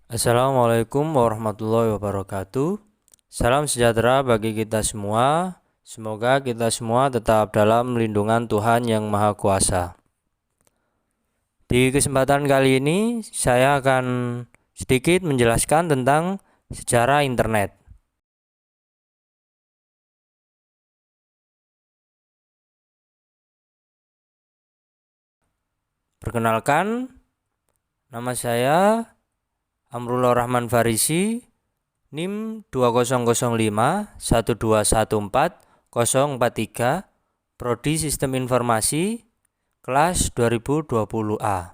Assalamualaikum warahmatullahi wabarakatuh. Salam sejahtera bagi kita semua. Semoga kita semua tetap dalam lindungan Tuhan Yang Maha Kuasa. Di kesempatan kali ini saya akan sedikit menjelaskan tentang sejarah internet. Perkenalkan, nama saya Amrullah Rahman Farisi, NIM 20051214043, Prodi Sistem Informasi, kelas 2020A.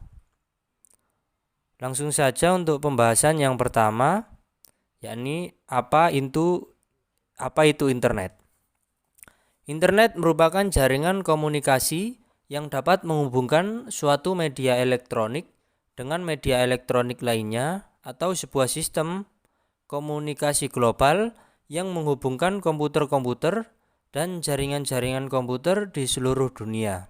Langsung saja untuk pembahasan yang pertama, yakni apa itu internet. Internet merupakan jaringan komunikasi yang dapat menghubungkan suatu media elektronik dengan media elektronik lainnya atau sebuah sistem komunikasi global yang menghubungkan komputer-komputer dan jaringan-jaringan komputer di seluruh dunia.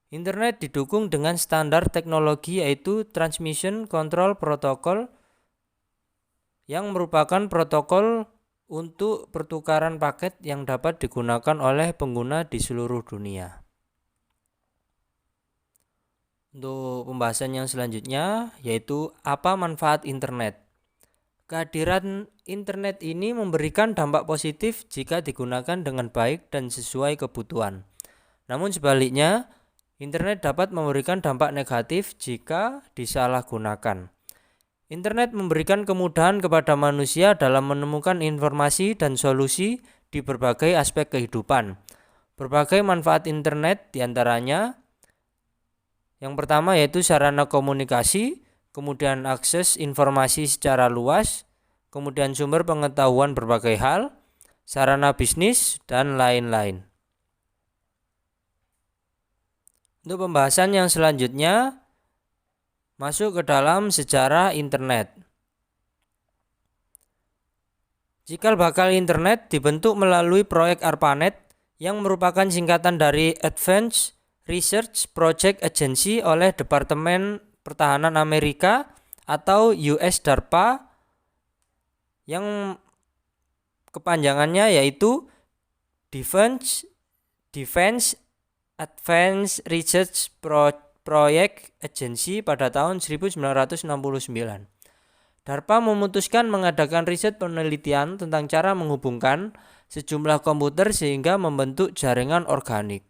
Internet didukung dengan standar teknologi yaitu Transmission Control Protocol yang merupakan protokol untuk pertukaran paket yang dapat digunakan oleh pengguna di seluruh dunia. Untuk pembahasan yang selanjutnya yaitu apa manfaat internet. Kehadiran internet ini memberikan dampak positif jika digunakan dengan baik dan sesuai kebutuhan. Namun sebaliknya, internet dapat memberikan dampak negatif jika disalahgunakan. Internet memberikan kemudahan kepada manusia dalam menemukan informasi dan solusi di berbagai aspek kehidupan. Berbagai manfaat internet diantaranya yang pertama yaitu sarana komunikasi, kemudian akses informasi secara luas, kemudian sumber pengetahuan berbagai hal, sarana bisnis, dan lain-lain. Untuk pembahasan yang selanjutnya, masuk ke dalam sejarah internet. Cikal bakal internet dibentuk melalui proyek ARPANET yang merupakan singkatan dari Advanced Research Project Agency oleh Departemen Pertahanan Amerika atau US DARPA yang kepanjangannya yaitu Defense Advanced Research Project Agency pada tahun 1969. DARPA memutuskan mengadakan riset penelitian tentang cara menghubungkan sejumlah komputer sehingga membentuk jaringan organik.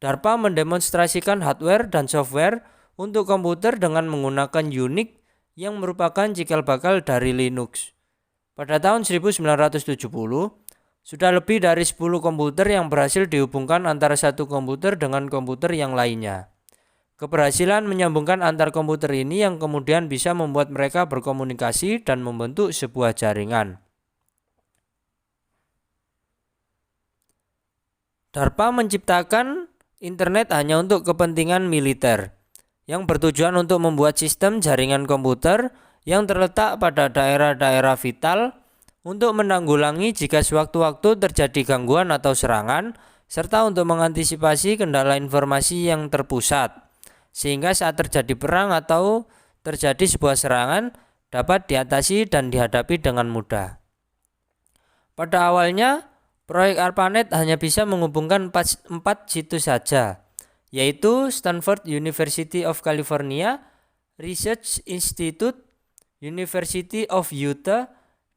DARPA mendemonstrasikan hardware dan software untuk komputer dengan menggunakan Unix yang merupakan cikal bakal dari Linux. Pada tahun 1970, sudah lebih dari 10 komputer yang berhasil dihubungkan antara satu komputer dengan komputer yang lainnya. Keberhasilan menyambungkan antar komputer ini yang kemudian bisa membuat mereka berkomunikasi dan membentuk sebuah jaringan. DARPA menciptakan internet hanya untuk kepentingan militer, yang bertujuan untuk membuat sistem jaringan komputer yang terletak pada daerah-daerah vital untuk menanggulangi jika sewaktu-waktu terjadi gangguan atau serangan, serta untuk mengantisipasi kendala informasi yang terpusat, sehingga saat terjadi perang atau terjadi sebuah serangan dapat diatasi dan dihadapi dengan mudah. Pada awalnya, proyek ARPANET hanya bisa menghubungkan 4 situs saja, yaitu Stanford University of California, Research Institute, University of Utah,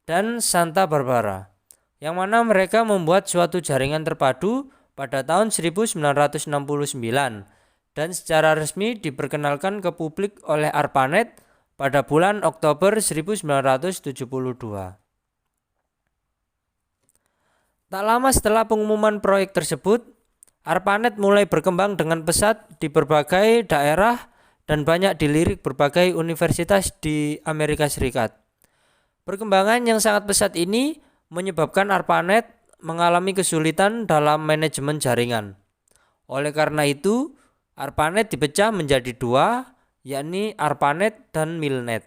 dan Santa Barbara, yang mana mereka membuat suatu jaringan terpadu pada tahun 1969 dan secara resmi diperkenalkan ke publik oleh ARPANET pada bulan Oktober 1972. Tak lama setelah pengumuman proyek tersebut, ARPANET mulai berkembang dengan pesat di berbagai daerah dan banyak dilirik berbagai universitas di Amerika Serikat. Perkembangan yang sangat pesat ini menyebabkan ARPANET mengalami kesulitan dalam manajemen jaringan. Oleh karena itu, ARPANET dipecah menjadi dua, yakni ARPANET dan MILNET.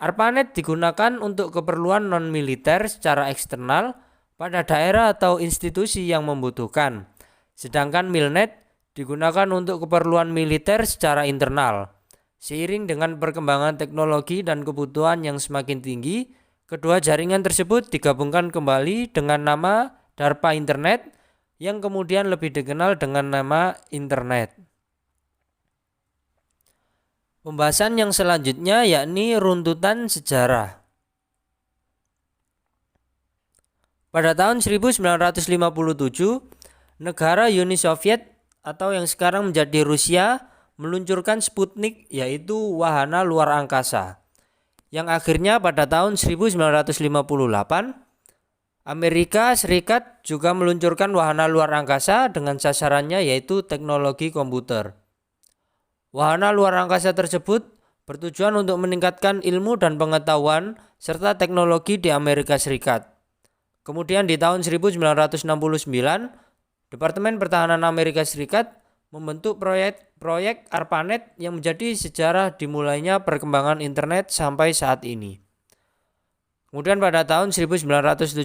ARPANET digunakan untuk keperluan non-militer secara eksternal pada daerah atau institusi yang membutuhkan, sedangkan MILNET digunakan untuk keperluan militer secara internal. Seiring dengan perkembangan teknologi dan kebutuhan yang semakin tinggi, kedua jaringan tersebut digabungkan kembali dengan nama DARPA Internet yang kemudian lebih dikenal dengan nama Internet. Pembahasan yang selanjutnya yakni runtutan sejarah. Pada tahun 1957, negara Uni Soviet atau yang sekarang menjadi Rusia meluncurkan Sputnik, yaitu wahana luar angkasa. Yang akhirnya pada tahun 1958, Amerika Serikat juga meluncurkan wahana luar angkasa dengan sasarannya yaitu teknologi komputer. Wahana luar angkasa tersebut bertujuan untuk meningkatkan ilmu dan pengetahuan serta teknologi di Amerika Serikat. Kemudian di tahun 1969, Departemen Pertahanan Amerika Serikat membentuk proyek ARPANET yang menjadi sejarah dimulainya perkembangan internet sampai saat ini. Kemudian pada tahun 1971,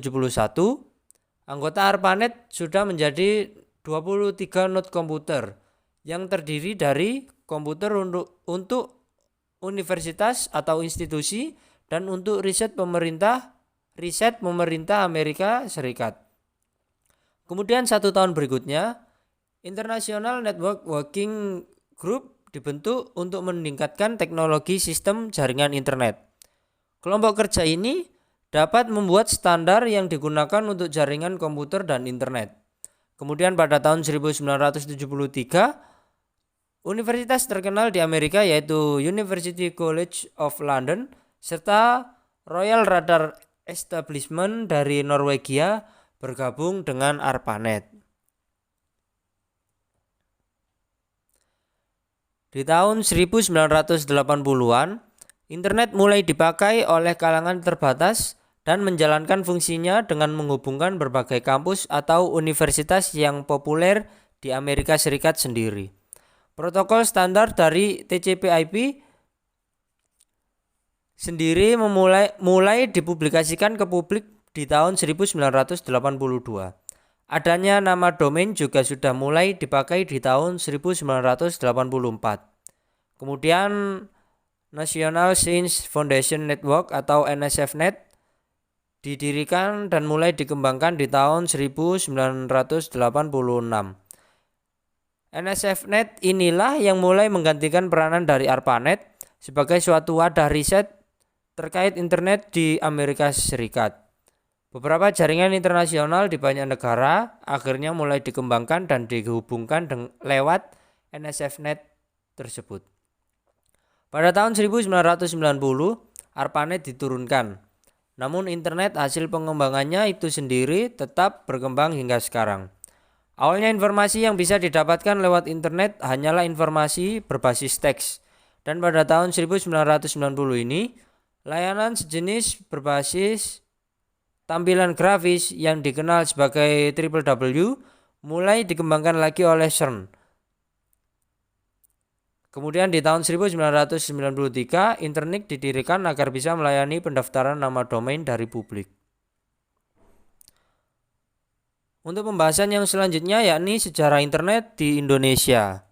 anggota ARPANET sudah menjadi 23 node komputer yang terdiri dari komputer untuk universitas atau institusi dan untuk riset pemerintah Amerika Serikat. Kemudian 1 tahun berikutnya, International Network Working Group dibentuk untuk meningkatkan teknologi sistem jaringan internet. Kelompok kerja ini dapat membuat standar yang digunakan untuk jaringan komputer dan internet. Kemudian pada tahun 1973, universitas terkenal di Amerika yaitu University College of London serta Royal Radar Establishment dari Norwegia bergabung dengan ARPANET. Di tahun 1980-an, internet mulai dipakai oleh kalangan terbatas dan menjalankan fungsinya dengan menghubungkan berbagai kampus atau universitas yang populer di Amerika Serikat sendiri. Protokol standar dari TCP/IP sendiri mulai dipublikasikan ke publik di tahun 1982. Adanya nama domain juga sudah mulai dipakai di tahun 1984. Kemudian National Science Foundation Network atau NSFNet didirikan dan mulai dikembangkan di tahun 1986. NSFNet inilah yang mulai menggantikan peranan dari ARPANET sebagai suatu wadah riset terkait internet di Amerika Serikat. Beberapa jaringan internasional di banyak negara akhirnya mulai dikembangkan dan dihubungkan lewat NSFNet tersebut. Pada tahun 1990, ARPANET diturunkan. Namun internet hasil pengembangannya itu sendiri tetap berkembang hingga sekarang. Awalnya informasi yang bisa didapatkan lewat internet hanyalah informasi berbasis teks. Dan pada tahun 1990 ini, layanan sejenis berbasis tampilan grafis yang dikenal sebagai www mulai dikembangkan lagi oleh CERN. Kemudian di tahun 1993, Internet didirikan agar bisa melayani pendaftaran nama domain dari publik. Untuk pembahasan yang selanjutnya yakni sejarah internet di Indonesia.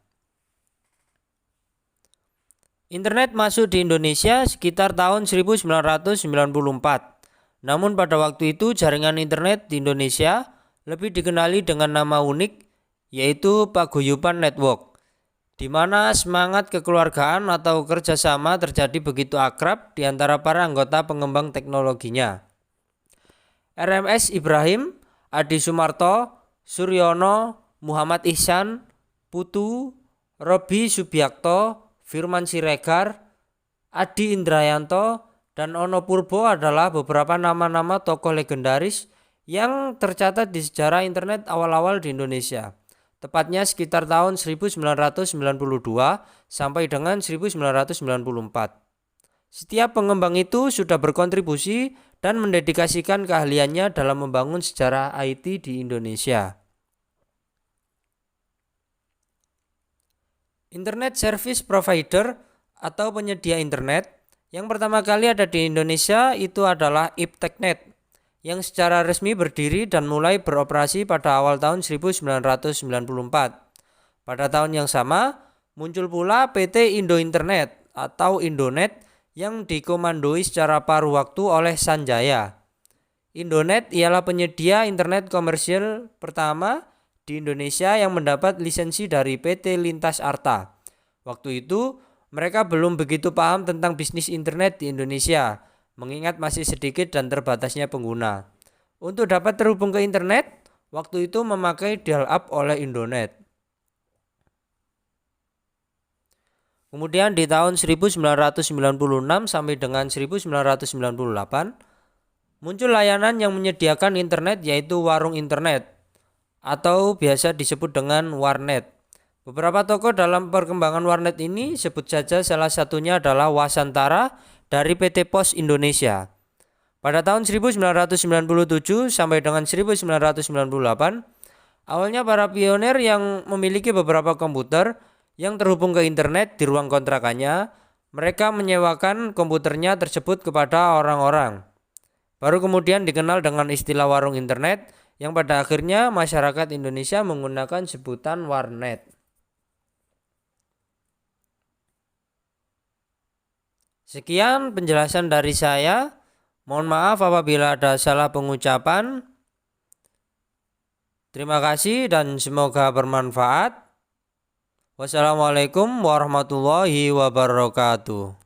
Internet masuk di Indonesia sekitar tahun 1994. Namun pada waktu itu jaringan internet di Indonesia lebih dikenali dengan nama unik yaitu Paguyuban Network, di mana semangat kekeluargaan atau kerjasama terjadi begitu akrab di antara para anggota pengembang teknologinya. RMS Ibrahim, Adi Sumarto, Suryono, Muhammad Ihsan, Putu, Robi Subiakto, Firman Siregar, Adi Indrayanto, dan Ono Purbo adalah beberapa nama-nama tokoh legendaris yang tercatat di sejarah internet awal-awal di Indonesia. Tepatnya sekitar tahun 1992 sampai dengan 1994. Setiap pengembang itu sudah berkontribusi dan mendedikasikan keahliannya dalam membangun sejarah IT di Indonesia. Internet Service Provider atau penyedia internet yang pertama kali ada di Indonesia itu adalah IPTechNet yang secara resmi berdiri dan mulai beroperasi pada awal tahun 1994. Pada tahun yang sama muncul pula PT Indo Internet atau Indonet yang dikomandoi secara paruh waktu oleh Sanjaya. Indonet ialah penyedia internet komersial pertama di Indonesia yang mendapat lisensi dari PT Lintas Arta. Waktu itu mereka belum begitu paham tentang bisnis internet di Indonesia, mengingat masih sedikit dan terbatasnya pengguna. Untuk dapat terhubung ke internet, waktu itu memakai dial-up oleh Indonet. Kemudian di tahun 1996 sampai dengan 1998, muncul layanan yang menyediakan internet yaitu warung internet atau biasa disebut dengan warnet. Beberapa tokoh dalam perkembangan warnet ini sebut saja salah satunya adalah Wasantara dari PT Pos Indonesia. Pada tahun 1997 sampai dengan 1998, awalnya para pionir yang memiliki beberapa komputer yang terhubung ke internet di ruang kontrakannya, mereka menyewakan komputernya tersebut kepada orang-orang. Baru kemudian dikenal dengan istilah warung internet yang pada akhirnya masyarakat Indonesia menggunakan sebutan warnet. Sekian penjelasan dari saya. Mohon maaf apabila ada salah pengucapan. Terima kasih dan semoga bermanfaat. Wassalamualaikum warahmatullahi wabarakatuh.